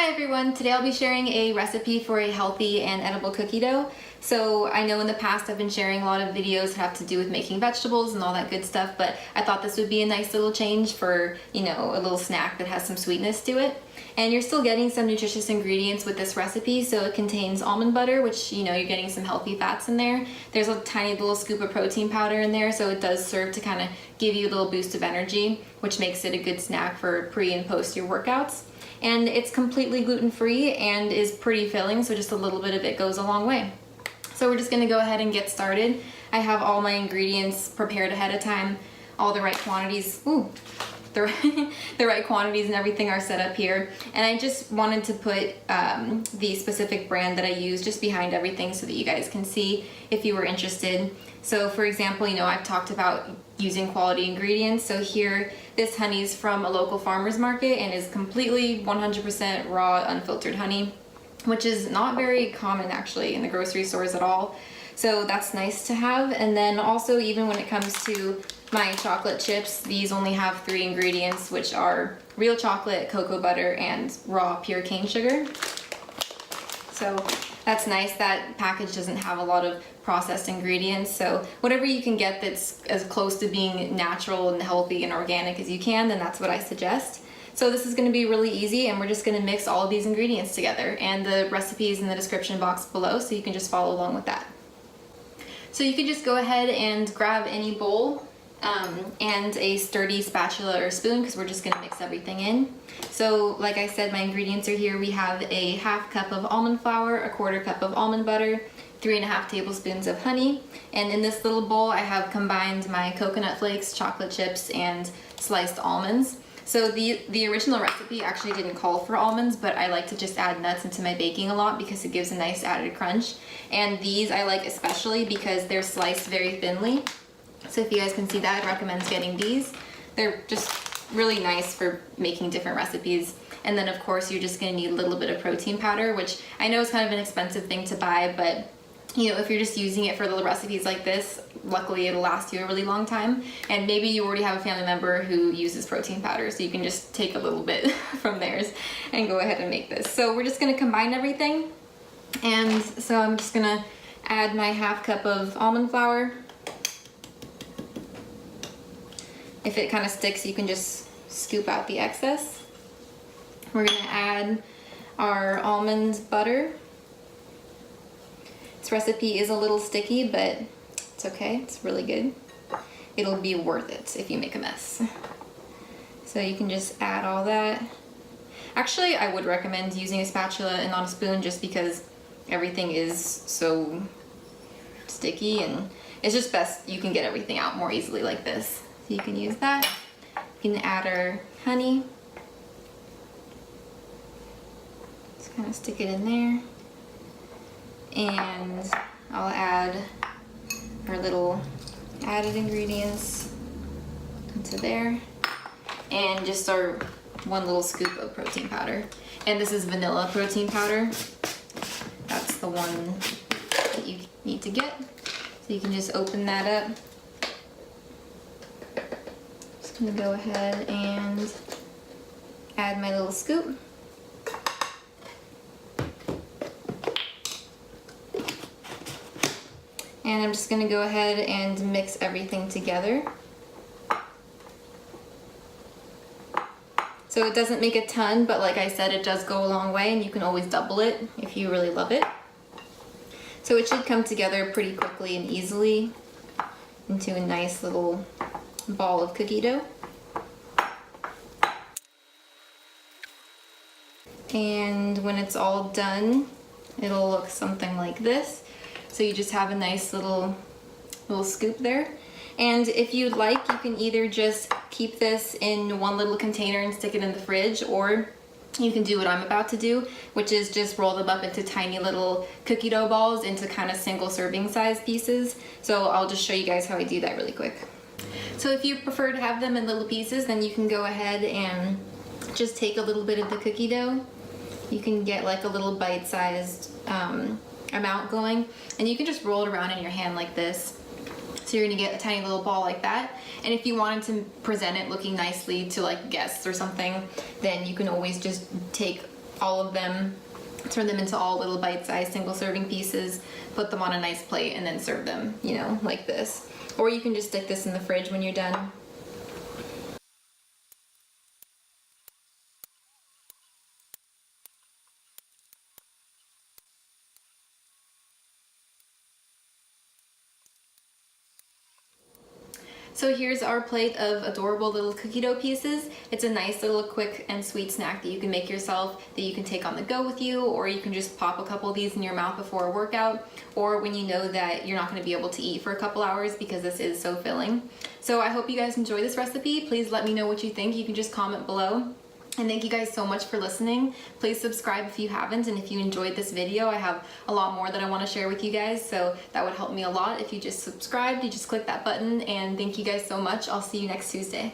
Hi everyone, today I'll be sharing a recipe for a healthy and edible cookie dough. So I know in the past I've been sharing a lot of videos that have to do with making vegetables and all that good stuff, but I thought this would be a nice little change for, a little snack that has some sweetness to it. And you're still getting some nutritious ingredients with this recipe, so it contains almond butter, which you're getting some healthy fats in there. There's a tiny little scoop of protein powder in there, so it does serve to kind of give you a little boost of energy, which makes it a good snack for pre and post your workouts. And it's completely gluten-free and is pretty filling, so just a little bit of it goes a long way. So we're just gonna go ahead and get started. I have all my ingredients prepared ahead of time, all the right quantities. The right quantities and everything are set up here. And I just wanted to put the specific brand that I use just behind everything so that you guys can see if you were interested. So for example, I've talked about using quality ingredients. So here, this honey is from a local farmer's market and is completely 100% raw, unfiltered honey, which is not very common actually in the grocery stores at all. So that's nice to have. And then also, even when it comes to my chocolate chips, these only have 3 ingredients, which are real chocolate, cocoa butter, and raw pure cane sugar. So that's nice. That package doesn't have a lot of processed ingredients. So whatever you can get that's as close to being natural and healthy and organic as you can, then that's what I suggest. So this is going to be really easy, and we're just going to mix all of these ingredients together. And the recipe is in the description box below, so you can just follow along with that. So you can just go ahead and grab any bowl and a sturdy spatula or spoon, because we're just going to mix everything in. So like I said, my ingredients are here. We have a 1/2 cup of almond flour, a 1/4 cup of almond butter, 3½ tablespoons of honey, and in this little bowl I have combined my coconut flakes, chocolate chips, and sliced almonds. So the original recipe actually didn't call for almonds, but I like to just add nuts into my baking a lot because it gives a nice added crunch. And these I like especially because they're sliced very thinly. So if you guys can see that, I'd recommend getting these. They're just really nice for making different recipes. And then of course you're just gonna need a little bit of protein powder, which I know is kind of an expensive thing to buy, but if you're just using it for little recipes like this, luckily it'll last you a really long time. And maybe you already have a family member who uses protein powder, so you can just take a little bit from theirs and go ahead and make this. So we're just gonna combine everything. And so I'm just gonna add my 1/2 cup of almond flour. If it kind of sticks, you can just scoop out the excess. We're gonna add our almond butter. This recipe is a little sticky, but it's okay, it's really good. It'll be worth it if you make a mess. So you can just add all that. Actually, I would recommend using a spatula and not a spoon, just because everything is so sticky, and it's just best you can get everything out more easily like this. So you can use that. You can add our honey. Just kind of stick it in there. And I'll add our little added ingredients into there. And just our 1 little scoop of protein powder. And this is vanilla protein powder. That's the one that you need to get. So you can just open that up. Just gonna go ahead and add my little scoop. And I'm just gonna go ahead and mix everything together. So it doesn't make a ton, but like I said, it does go a long way, and you can always double it if you really love it. So it should come together pretty quickly and easily into a nice little ball of cookie dough. And when it's all done, it'll look something like this. So you just have a nice little scoop there. And if you'd like, you can either just keep this in 1 little container and stick it in the fridge, or you can do what I'm about to do, which is just roll them up into tiny little cookie dough balls into kind of single serving size pieces. So I'll just show you guys how I do that really quick. So if you prefer to have them in little pieces, then you can go ahead and just take a little bit of the cookie dough. You can get like a little bite-sized amount going, and you can just roll it around in your hand like this. So you're gonna get a tiny little ball like that. And if you wanted to present it looking nicely to like guests or something, then you can always just take all of them, turn them into all little bite-sized single serving pieces, put them on a nice plate, and then serve them, you know, like this. Or you can just stick this in the fridge when you're done. So here's our plate of adorable little cookie dough pieces. It's a nice little quick and sweet snack that you can make yourself, that you can take on the go with you, or you can just pop a couple of these in your mouth before a workout, or when you know that you're not going to be able to eat for a couple hours because this is so filling. So I hope you guys enjoy this recipe. Please let me know what you think. You can just comment below. And thank you guys so much for listening. Please subscribe if you haven't, and if you enjoyed this video, I have a lot more that I want to share with you guys, so that would help me a lot if you just subscribed. You just click that button, and thank you guys so much. I'll see you next Tuesday.